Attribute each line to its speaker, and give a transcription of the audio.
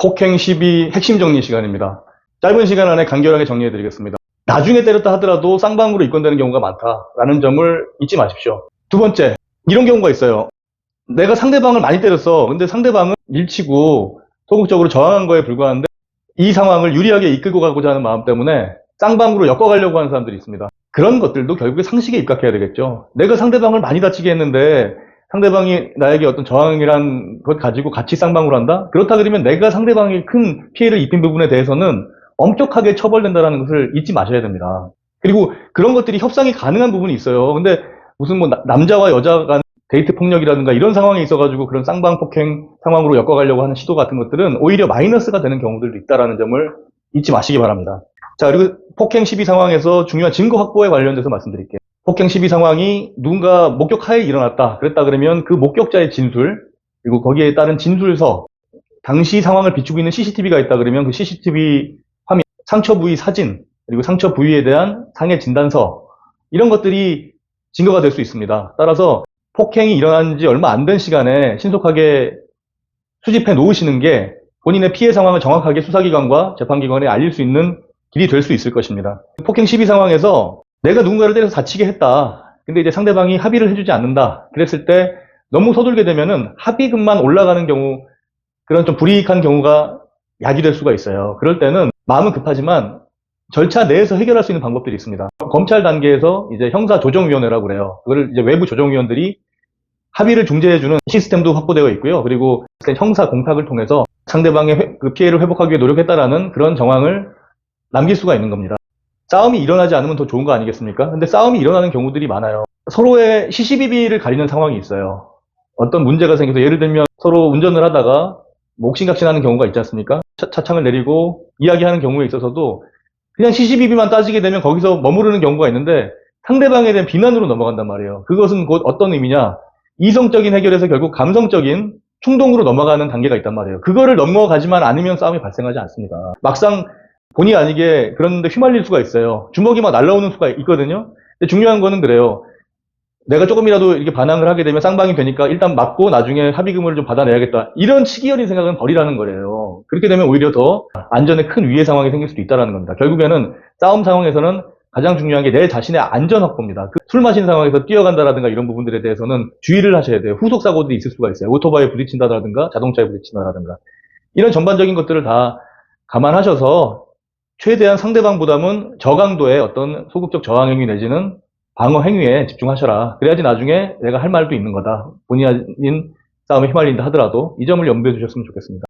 Speaker 1: 폭행 시비 핵심 정리 시간입니다. 짧은 시간 안에 간결하게 정리해드리겠습니다. 나중에 때렸다 하더라도 쌍방으로 입건되는 경우가 많다라는 점을 잊지 마십시오. 두 번째, 이런 경우가 있어요. 내가 상대방을 많이 때렸어. 근데 상대방은 밀치고 소극적으로 저항한 거에 불과한데 이 상황을 유리하게 이끌고 가고자 하는 마음 때문에 쌍방으로 엮어가려고 하는 사람들이 있습니다. 그런 것들도 결국에 상식에 입각해야 되겠죠. 내가 상대방을 많이 다치게 했는데 상대방이 나에게 어떤 저항이란 것 가지고 같이 쌍방으로 한다? 그렇다 그러면 내가 상대방이 큰 피해를 입힌 부분에 대해서는 엄격하게 처벌된다는 것을 잊지 마셔야 됩니다. 그리고 그런 것들이 협상이 가능한 부분이 있어요. 근데 무슨 뭐 남자와 여자 간 데이트 폭력이라든가 이런 상황이 있어가지고 그런 쌍방 폭행 상황으로 엮어가려고 하는 시도 같은 것들은 오히려 마이너스가 되는 경우들도 있다는 점을 잊지 마시기 바랍니다. 자, 그리고 폭행 시비 상황에서 중요한 증거 확보에 관련돼서 말씀드릴게요. 폭행 시비 상황이 누군가 목격하에 일어났다. 그랬다 그러면 그 목격자의 진술, 그리고 거기에 따른 진술서, 당시 상황을 비추고 있는 CCTV가 있다 그러면 그 CCTV 화면, 상처 부위 사진, 그리고 상처 부위에 대한 상해 진단서, 이런 것들이 증거가 될 수 있습니다. 따라서 폭행이 일어난 지 얼마 안 된 시간에 신속하게 수집해 놓으시는 게 본인의 피해 상황을 정확하게 수사기관과 재판기관에 알릴 수 있는 길이 될 수 있을 것입니다. 폭행 시비 상황에서 내가 누군가를 때려서 다치게 했다. 근데 이제 상대방이 합의를 해주지 않는다. 그랬을 때 너무 서둘게 되면은 합의금만 올라가는 경우, 그런 좀 불이익한 경우가 야기될 수가 있어요. 그럴 때는 마음은 급하지만 절차 내에서 해결할 수 있는 방법들이 있습니다. 검찰 단계에서 이제 형사조정위원회라고 그래요. 그걸 이제 외부 조정위원들이 합의를 중재해주는 시스템도 확보되어 있고요. 그리고 형사 공탁을 통해서 상대방의 그 피해를 회복하기 위해 노력했다라는 그런 정황을 남길 수가 있는 겁니다. 싸움이 일어나지 않으면 더 좋은 거 아니겠습니까? 근데 싸움이 일어나는 경우들이 많아요. 서로의 시시비비를 가리는 상황이 있어요. 어떤 문제가 생겨서 예를 들면 서로 운전을 하다가 옥신각신하는 경우가 있지 않습니까? 차창을 내리고 이야기하는 경우에 있어서도 그냥 시시비비만 따지게 되면 거기서 머무르는 경우가 있는데 상대방에 대한 비난으로 넘어간단 말이에요. 그것은 곧 어떤 의미냐? 이성적인 해결에서 결국 감성적인 충동으로 넘어가는 단계가 있단 말이에요. 그거를 넘어가지만 않으면 싸움이 발생하지 않습니다. 막상 본의 아니게 그런데 휘말릴 수가 있어요. 주먹이 막 날라오는 수가 있거든요. 근데 중요한 거는 그래요. 내가 조금이라도 이렇게 반항을 하게 되면 쌍방이 되니까 일단 맞고 나중에 합의금을 좀 받아내야겠다. 이런 치기 어린 생각은 버리라는 거예요. 그렇게 되면 오히려 더 안전에 큰 위해 상황이 생길 수도 있다는 겁니다. 결국에는 싸움 상황에서는 가장 중요한 게 내 자신의 안전 확보입니다. 술 마신 상황에서 뛰어간다라든가 이런 부분들에 대해서는 주의를 하셔야 돼요. 후속 사고들이 있을 수가 있어요. 오토바이에 부딪힌다라든가 자동차에 부딪힌다라든가 이런 전반적인 것들을 다 감안하셔서 최대한 상대방 부담은 저강도의 어떤 소극적 저항 행위 내지는 방어 행위에 집중하셔라. 그래야지 나중에 내가 할 말도 있는 거다. 본의 아닌 싸움에 휘말린다 하더라도 이 점을 염두에 두셨으면 좋겠습니다.